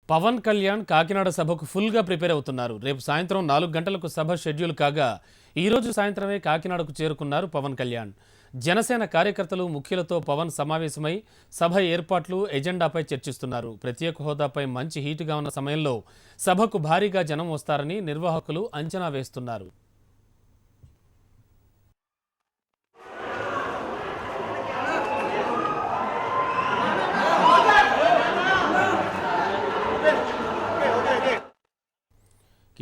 పవన్ కళ్యాణ్ కాకినాడ సభకు ఫుల్గా ప్రిపేర్ అవుతున్నారు. రేపు సాయంత్రం 4 గంటలకు సభ షెడ్యూల్ కాగా ఈ రోజు సాయంత్రమే కాకినాడకు చేరుకున్నారు పవన్ కళ్యాణ్. జనసేన కార్యకర్తలు ముఖ్యులతో పవన్ సమావేశమై సభ ఏర్పాట్లు ఎజెండాపై చర్చిస్తున్నారు. ప్రత్యేక హోదాపై మంచి హీటుగా ఉన్న సమయంలో సభకు భారీగా జనం వస్తారని నిర్వాహకులు అంచనా వేస్తున్నారు.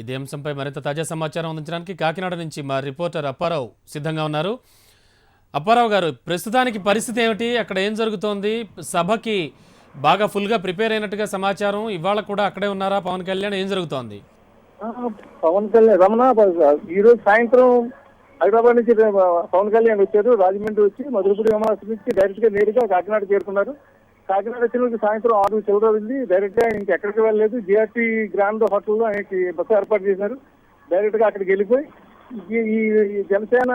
ఇదే అంశంపై మరింత తాజా సమాచారం అందించడానికి కాకినాడ నుంచి మా రిపోర్టర్ అప్పారావు సిద్ధంగా ఉన్నారు. అప్పారావు గారు, ప్రస్తుతానికి పరిస్థితి ఏమిటి, అక్కడ ఏం జరుగుతోంది? సభకి బాగా ఫుల్గా ప్రిపేర్ అయినట్టుగా సమాచారం. ఇవాళ కూడా అక్కడే ఉన్నారా పవన్ కళ్యాణ్? ఏం జరుగుతోంది? పవన్ కళ్యాణ్ రమణ ఈ రోజు సాయంత్రం హైదరాబాద్ నుంచి పవన్ కళ్యాణ్ వచ్చారు. రాజమండ్రి వచ్చి మధురపూడి విమానాశ్రయం నుంచి డైరెక్ట్ గా నేరుగా కాకినాడ చేరుకున్నారు. కాకినాడ వచ్చిన సాయంత్రం 6 చివరింది. డైరెక్ట్ గా ఇంకెక్కడికి వెళ్ళలేదు. జిఆర్టీ గ్రాండ్ హోటల్లో ఆయనకి బస్సు ఏర్పాటు చేశారు. డైరెక్ట్ గా అక్కడికి వెళ్ళిపోయి ఈ జనసేన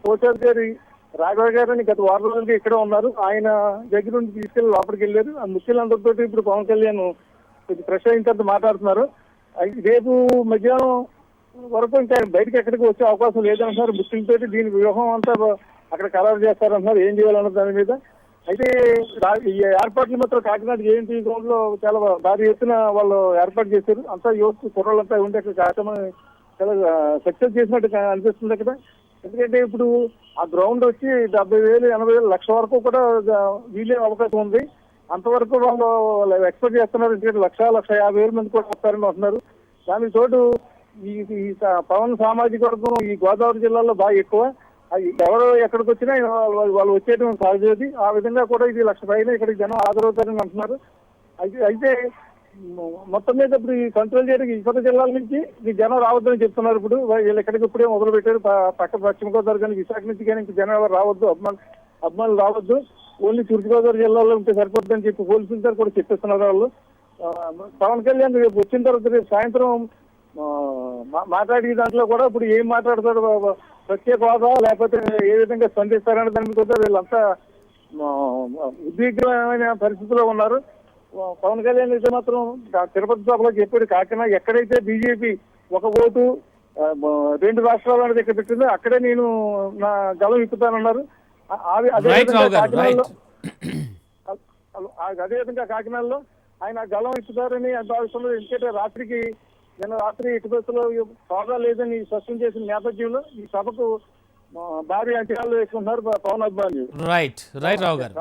కోచర్ గారి రాఘవ గారు అని గత వారం రోజులుగా ఇక్కడ ఉన్నారు. ఆయన దగ్గర నుండి తీసుకెళ్లి లోపలికి వెళ్ళారు. ఆ ముఖ్యులందరితో ఇప్పుడు పవన్ కళ్యాణ్ కొంచెం ఫ్రెష్ అయిన తర్వాత మాట్లాడుతున్నారు. రేపు మధ్యాహ్నం వరకు ఇంకా బయటకు ఎక్కడికి వచ్చే అవకాశం లేదంటున్నారు. ముఖ్యులతో దీని వ్యూహం అంతా అక్కడ కలర్ చేస్తారంటున్నారు, ఏం చేయాలన్న దాని మీద. అయితే ఈ ఏర్పాట్లు మాత్రం కాకినాడ జేఎన్టీ గ్రౌండ్ లో చాలా భారీ ఎత్తున వాళ్ళు ఏర్పాటు చేశారు. అంతా యువత కుర్రలంతా ఉండి అక్కడ కార్యక్రమం చాలా సక్సెస్ చేసినట్టు అనిపిస్తుంది అక్కడ. ఎందుకంటే ఇప్పుడు ఆ గ్రౌండ్ వచ్చి 70,000, 80,000, లక్ష వరకు కూడా వీలే అవకాశం ఉంది. అంతవరకు వాళ్ళు ఎక్స్పెక్ట్ చేస్తున్నారు. ఎందుకంటే 1,50,000 మంది కూడా వస్తారని అంటున్నారు. దానికి తోడు ఈ పవన్ సామాజిక వర్గం ఈ గోదావరి జిల్లాలో బాగా ఎక్కువ. ఎవరు ఎక్కడికి వచ్చినా వాళ్ళు వచ్చేయడం సహజది. ఆ విధంగా కూడా ఇది 1,00,000 పైన ఇక్కడికి జనం హాజరవుతారని అంటున్నారు. అయితే మొత్తం మీద ఇప్పుడు ఈ కంట్రోల్ చేయడానికి ఇతర జిల్లాల నుంచి ఈ జనం రావద్దని చెప్తున్నారు. ఇప్పుడు వీళ్ళు ఎక్కడికి ఇప్పుడే మొదలు పెట్టారు. పక్క పశ్చిమ గోదావరి కానీ విశాఖ నుంచి కానీ ఇంకా జనం ఎవరు రావద్దు, అభిమానులు రావద్దు, ఓన్లీ తూర్పుగోదావరి జిల్లాలో ఉంటే సరిపోద్దని చెప్పి పోలీసులు కూడా చెప్పిస్తున్నారు వాళ్ళు. పవన్ కళ్యాణ్ రేపు వచ్చిన తర్వాత రేపు సాయంత్రం మాట్లాడే దాంట్లో కూడా ఇప్పుడు ఏం మాట్లాడతాడు, ప్రత్యేక హోదా లేకపోతే ఏ విధంగా స్పందిస్తారనే దాని మీద వీళ్ళంతా ఉద్విగ్నమైన పరిస్థితిలో ఉన్నారు. పవన్ కళ్యాణ్ అయితే మాత్రం తిరుపతి సభలో చెప్పాడు, కాకినాడ ఎక్కడైతే బీజేపీ ఒక ఓటు 2 రాష్ట్రాలు అనేది ఇక్కడ పెట్టిందో అక్కడే నేను నా గలం ఇప్పుతానన్నారు. అదేవిధంగా కాకినాడలో ఆయన గలం ఇప్పుతారని భావిస్తున్నారు. ఎందుకంటే నిన్న రాత్రి ఇటు బస్సులో హోదా లేదని స్పష్టం చేసిన నేపథ్యంలో ఈ సభకు భారీ అంచనాలు వేసుకుంటున్నారు పవన్ అభిమానులు. రైట్ రావు గారు.